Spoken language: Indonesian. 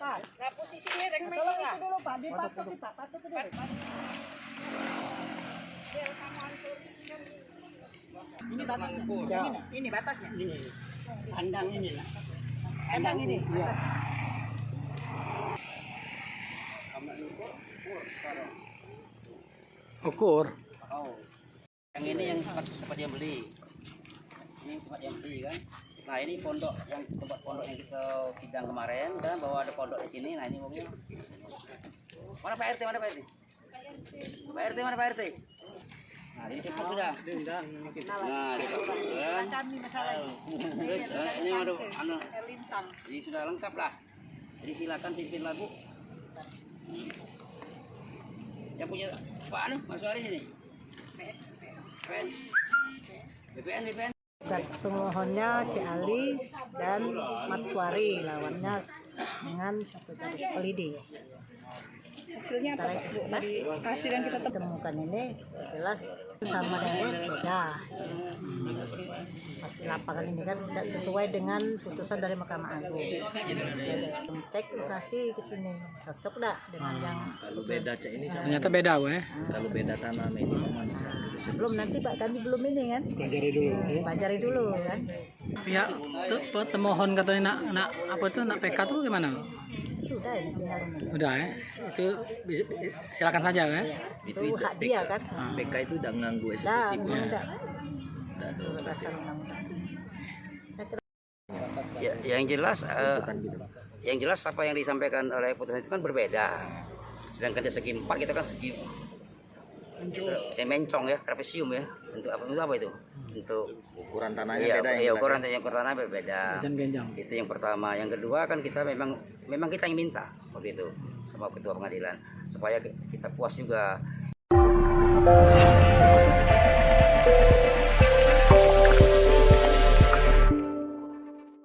atas. Nah, posisinya reng Nah, kalau itu dulu Pak, dipatok ke dulu. Ini batasnya. Yang ini batasnya. Ini kandang ini lah. Kandang ini atas. Ukur. Oh. Yang ini yang tempat dia beli. Ini tempat yang beli kan. Nah ini pondok yang tempat pondok yang kita sidang kemarin kan, bahwa ada pondok di sini. Nah ini mobil. Mana Pak RT? Mana Pak RT? Pak RT mana Pak RT? Nah ini cepat sudah. Nah cepat kan. Kami masalah Terus ini ada anu. Jadi sudah lengkap lah. Jadi silakan pimpin lagu. Yang punya Pak Anu Mas Suari sini. BPN. Pemohonnya Cik Ali dan Matswari, lawannya dengan satu dari Pelidi. Hasilnya apa, Bu? Dari hasil yang kita Temukan ini jelas sama dengan beda. Lapangan ini kan tidak sesuai dengan putusan dari Mahkamah Agung. Cek lokasi ke sini cocok dah dengan yang Kalau beda cek ini Ternyata beda weh. kalau beda tanah ini belum, nanti Pak kami belum ini kan. Pelajari dulu kan. Pihak pemohon katanya nak apa itu nak PK tuh gimana? Sudah ini tinggal ini. Udah ya. Itu silakan saja ya. Itu hak dia kan. PK itu udah nganggu Dah, eksekusi. enggak. Udah ada. Berdasar undang-undang. Ya, yang jelas apa yang disampaikan oleh putusan itu kan berbeda. Sedangkan dari segi 4 kita kan segi mencong ya, trapesium ya. Untuk apa itu? Untuk Ukuran tanahnya iya, beda iya, yang ukuran tanah berbeda. Dan genjang. Itu yang pertama. Yang kedua kan kita memang kita yang minta waktu itu sama ketua pengadilan supaya kita puas juga.